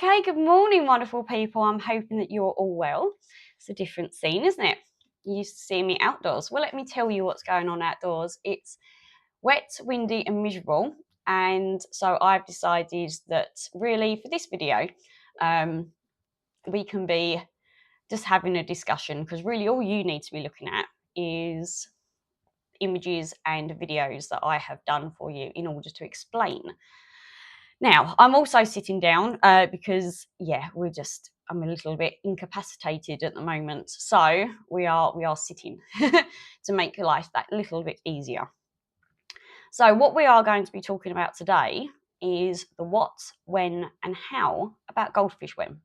Okay, good morning, wonderful people. I'm hoping that you're all well. It's a different scene, isn't it? You used to see me outdoors. Well, let me tell you what's going on outdoors. It's wet, windy, and miserable. And so I've decided that really for this video, we can be just having a discussion, because really all you need to be looking at is images and videos that I have done for you in order to explain. Now, I'm also sitting down because, yeah, I'm a little bit incapacitated at the moment. So we are sitting to make life that little bit easier. So what we are going to be talking about today is the what, when, and how about Goldfish Wen.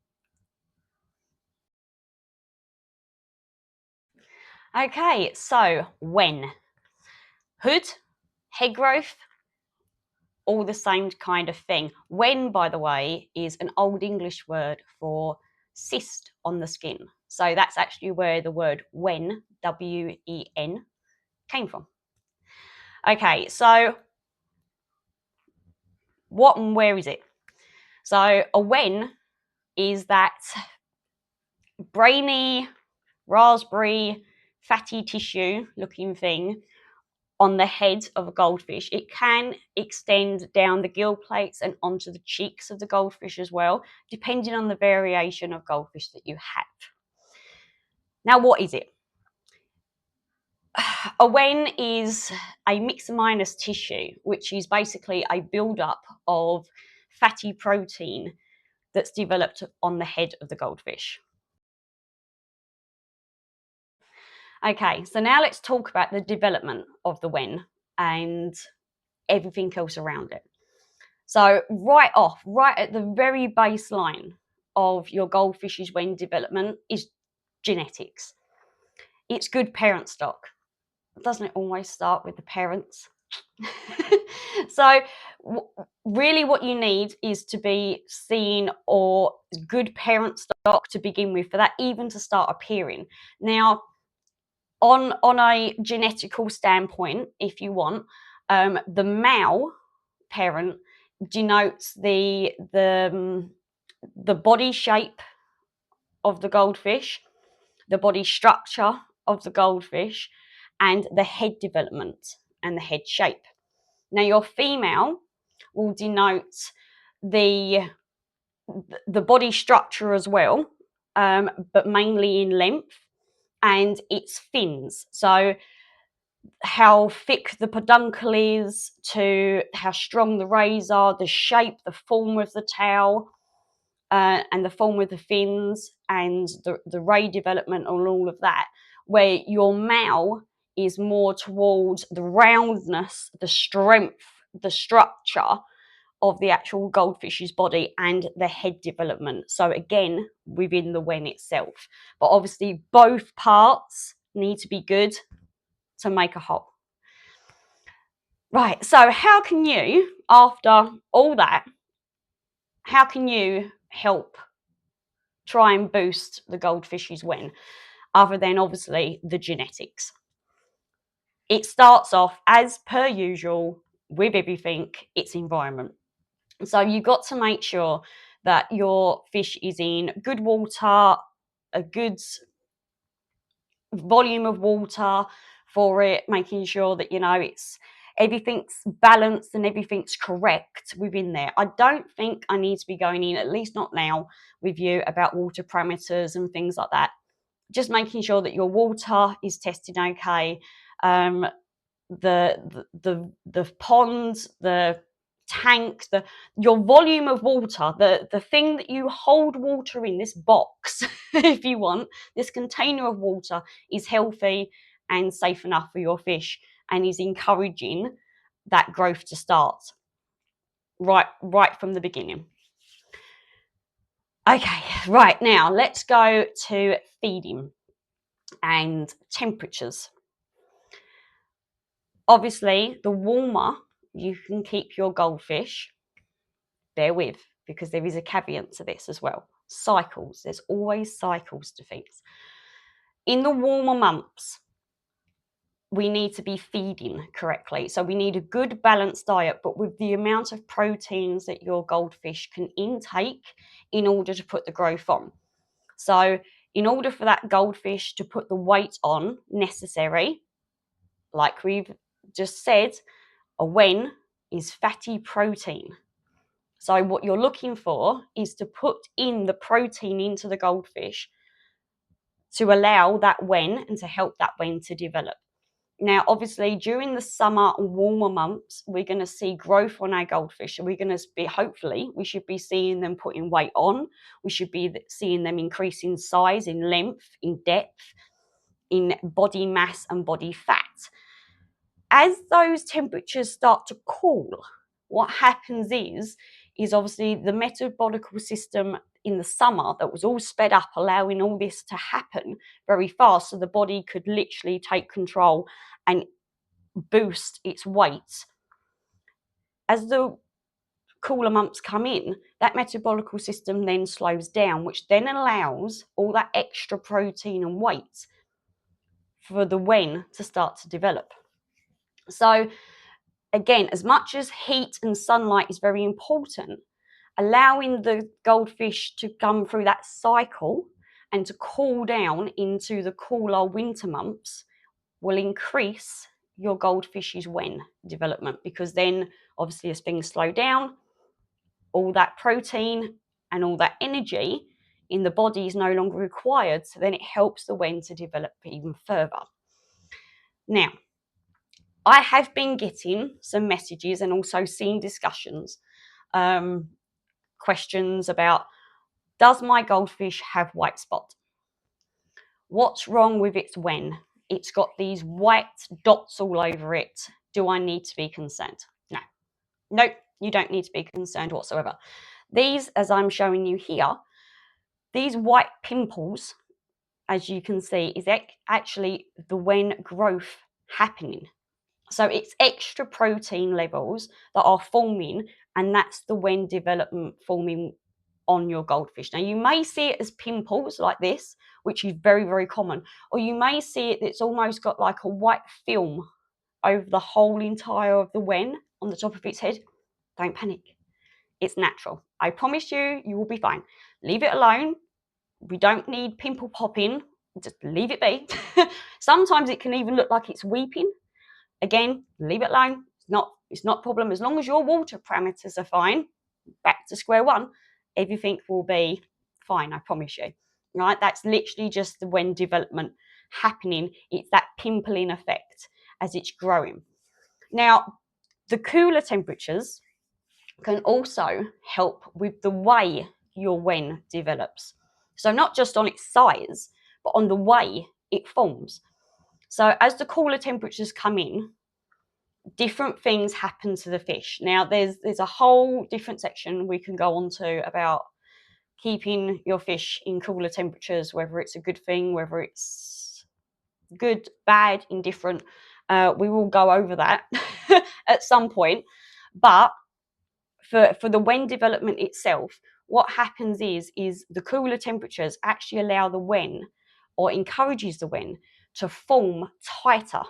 Okay, so when. Hood, head growth, all the same kind of thing. Wen, by the way, is an Old English word for cyst on the skin. So that's actually where the word wen, W-E-N, came from. Okay, so what and where is it? So a wen is that brainy, raspberry, fatty tissue looking thing on the head of a goldfish. It can extend down the gill plates and onto the cheeks of the goldfish as well, depending on the variation of goldfish that you have. Now, what is it? A wen is a myxominous tissue, which is basically a buildup of fatty protein that's developed on the head of the goldfish. Okay, so now let's talk about the development of the wen and everything else around it. So right at the very baseline of your goldfish's wen development is genetics. It's good parent stock. Doesn't it always start with the parents? So really what you need is to be seen or good parent stock to begin with for that even to start appearing. Now, on a genetical standpoint, if you want, the male parent denotes the body shape of the goldfish, the body structure of the goldfish, and the head development and the head shape. Now, your female will denote the body structure as well, but mainly in length, and its fins. So how thick the peduncle is, to how strong the rays are, the shape, the form of the tail, and the form of the fins, and the ray development and all of that, where your male is more towards the roundness, the strength, the structure of the actual goldfish's body and the head development. So again, within the wen itself. But obviously both parts need to be good to make a whole. Right, so how can you, after all that, how can you help try and boost the goldfish's wen, other than obviously the genetics? It starts off, as per usual, with everything, its environment. So you've got to make sure that your fish is in good water, a good volume of water for it, making sure that, you know, everything's balanced and everything's correct within there. I don't think I need to be going in, at least not now, with you about water parameters and things like that. Just making sure that your water is testing okay. The pond, the tank, your volume of water, the thing that you hold water in, this box, if you want, this container of water, is healthy and safe enough for your fish and is encouraging that growth to start right from the beginning. Okay, right, now let's go to feeding and temperatures. Obviously, the warmer you can keep your goldfish, bear with, because there is a caveat to this as well. Cycles, there's always cycles to things. In the warmer months, we need to be feeding correctly. So we need a good balanced diet, but with the amount of proteins that your goldfish can intake in order to put the growth on. So in order for that goldfish to put the weight on necessary, like we've just said, a Wen is fatty protein. So what you're looking for is to put in the protein into the goldfish to allow that Wen and to help that Wen to develop. Now, obviously, during the summer and warmer months, we're going to see growth on our goldfish. So we're going to be, hopefully, we should be seeing them putting weight on. We should be seeing them increase in size, in length, in depth, in body mass and body fat. As those temperatures start to cool, what happens is obviously the metabolical system in the summer that was all sped up, allowing all this to happen very fast, so the body could literally take control and boost its weight. As the cooler months come in, that metabolical system then slows down, which then allows all that extra protein and weight for the Wen to start to develop. So again, as much as heat and sunlight is very important, allowing the goldfish to come through that cycle and to cool down into the cooler winter months will increase your goldfish's Wen development, because then obviously as things slow down, all that protein and all that energy in the body is no longer required, so then it helps the Wen to develop even further. Now, I have been getting some messages and also seeing discussions, questions about, does my goldfish have white spot? What's wrong with its Wen? It's got these white dots all over it. Do I need to be concerned? No. Nope, you don't need to be concerned whatsoever. These, as I'm showing you here, these white pimples, as you can see, is actually the Wen growth happening. So it's extra protein levels that are forming, and that's the Wen development forming on your goldfish. Now, you may see it as pimples like this, which is very, very common, or you may see it, it's almost got like a white film over the whole entire of the Wen on the top of its head. Don't panic. It's natural. I promise you, you will be fine. Leave it alone. We don't need pimple popping. Just leave it be. Sometimes it can even look like it's weeping. Again, leave it alone. It's not a problem. As long as your water parameters are fine, back to square one, everything will be fine, I promise you. Right? That's literally just the Wen development happening. It's that pimpling effect as it's growing. Now, the cooler temperatures can also help with the way your Wen develops. So not just on its size, but on the way it forms. So as the cooler temperatures come in, different things happen to the fish. Now, there's a whole different section we can go on to about keeping your fish in cooler temperatures, whether it's a good thing, whether it's good, bad, indifferent. We will go over that at some point. But for the Wen development itself, what happens is the cooler temperatures actually allow the Wen, or encourages the Wen, to form tighter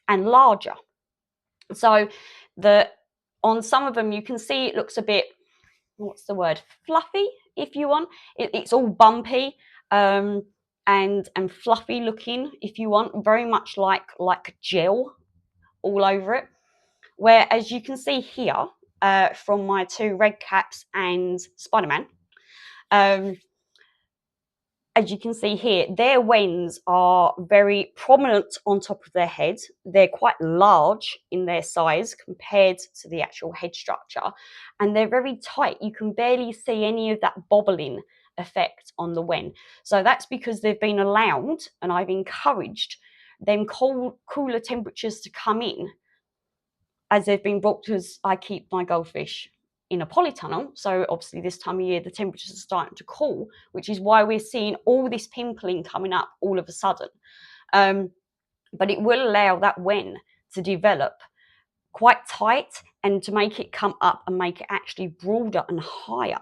and larger. So on some of them, you can see it looks a bit, what's the word, fluffy, if you want. It's all bumpy and fluffy looking, if you want, very much like gel all over it. Where, as you can see here, from my two red caps and Spider-Man, as you can see here, their Wens are very prominent on top of their head. They're quite large in their size compared to the actual head structure, and they're very tight. You can barely see any of that bobbling effect on the Wen. So that's because they've been allowed, and I've encouraged them cooler temperatures to come in as they've been brought, because I keep my goldfish in a polytunnel. So obviously this time of year, the temperatures are starting to cool, which is why we're seeing all this pimpling coming up all of a sudden. But it will allow that Wen to develop quite tight and to make it come up and make it actually broader and higher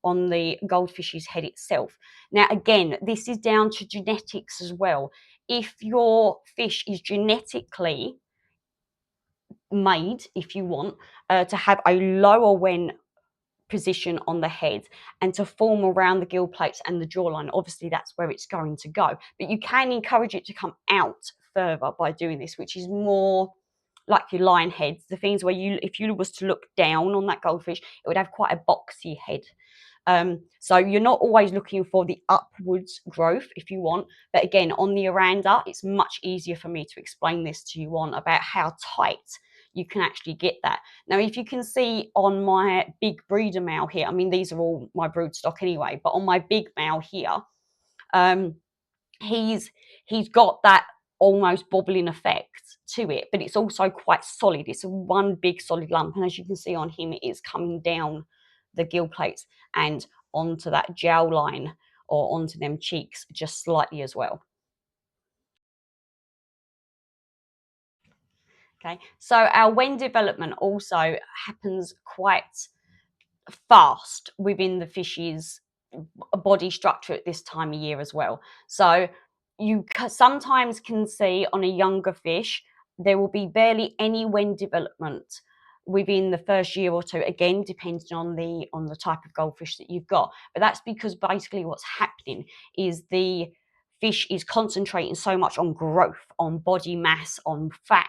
on the goldfish's head itself. Now, again, this is down to genetics as well. if your fish is genetically made, if you want, to have a lower Wen position on the head and to form around the gill plates and the jawline, obviously that's where it's going to go. But you can encourage it to come out further by doing this, which is more like your lion heads, the things where if you was to look down on that goldfish, it would have quite a boxy head. So you're not always looking for the upwards growth if you want, but again, on the Aranda, it's much easier for me to explain this to you on about how tight you can actually get that. Now, if you can see on my big breeder male here, I mean, these are all my brood stock anyway, but on my big male here, um, he's got that almost bobbling effect to it, but it's also quite solid. It's one big solid lump, and as you can see on him, it is coming down the gill plates and onto that jowl line or onto them cheeks just slightly as well. Okay, so our Wen development also happens quite fast within the fish's body structure at this time of year as well. So you sometimes can see on a younger fish, there will be barely any Wen development within the first year or two, again depending on the type of goldfish that you've got. But that's because basically what's happening is the fish is concentrating so much on growth, on body mass, on fat,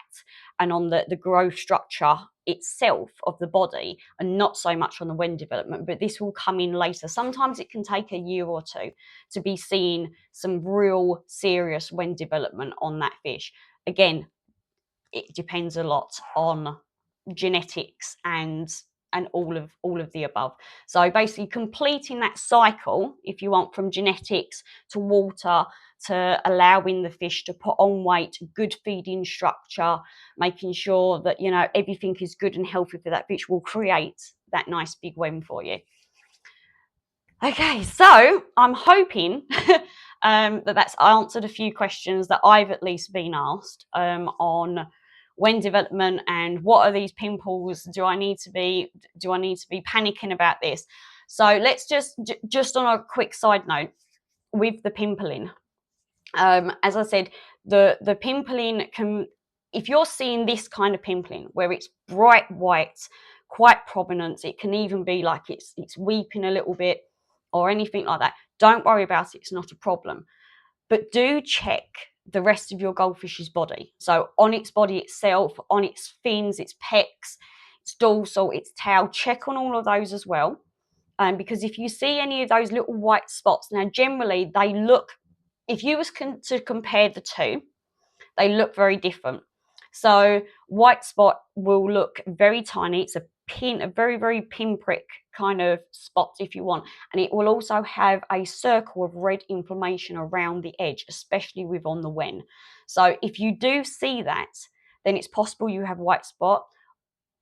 and on the growth structure itself of the body, and not so much on the Wen development. But this will come in later. Sometimes it can take a year or two to be seeing some real serious Wen development on that fish. Again, it depends a lot on genetics and all of the above. So basically completing that cycle, if you want, from genetics to water to allowing the fish to put on weight, good feeding structure, making sure that everything is good and healthy for that fish, will create that nice big Wen for you. Okay, so I'm hoping that's answered a few questions that I've at least been asked on Wen development and what are these pimples? Do I need to be panicking about this? So let's just on a quick side note with the pimpling. As I said, the pimpling can, if you're seeing this kind of pimpling where it's bright white, quite prominent, it can even be like it's weeping a little bit or anything like that. Don't worry about it, it's not a problem. But do check the rest of your goldfish's body. So on its body itself, on its fins, its pecs, its dorsal, its tail, check on all of those as well. Because if you see any of those little white spots, now generally they look, if you was to compare the two, they look very different. So white spot will look very tiny. It's a very, very pinprick kind of spot if you want. And it will also have a circle of red inflammation around the edge, especially with on the Wen. So if you do see that, then it's possible you have white spot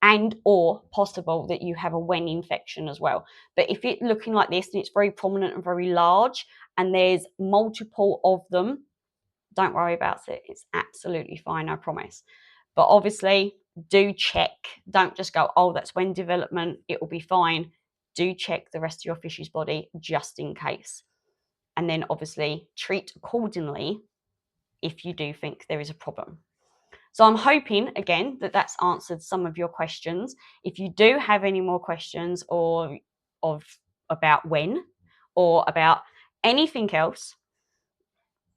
and or possible that you have a Wen infection as well. But if it's looking like this and it's very prominent and very large and there's multiple of them, don't worry about it. It's absolutely fine, I promise. But obviously, do check. Don't just go, oh, that's Wen development, it will be fine. Do check the rest of your fish's body just in case. And then obviously treat accordingly if you do think there is a problem. So I'm hoping, again, that that's answered some of your questions. If you do have any more questions or about Wen or about anything else,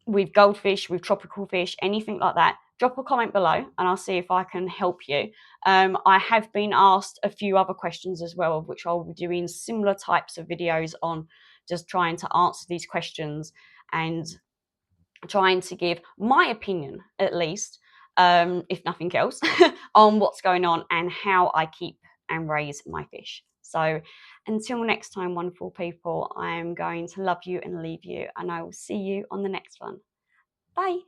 with goldfish, with tropical fish, anything like that, drop a comment below and I'll see if I can help you. I have been asked a few other questions as well, of which I'll be doing similar types of videos on, just trying to answer these questions and trying to give my opinion, at least, if nothing else, on what's going on and how I keep and raise my fish. So until next time, wonderful people, I am going to love you and leave you, and I will see you on the next one. Bye.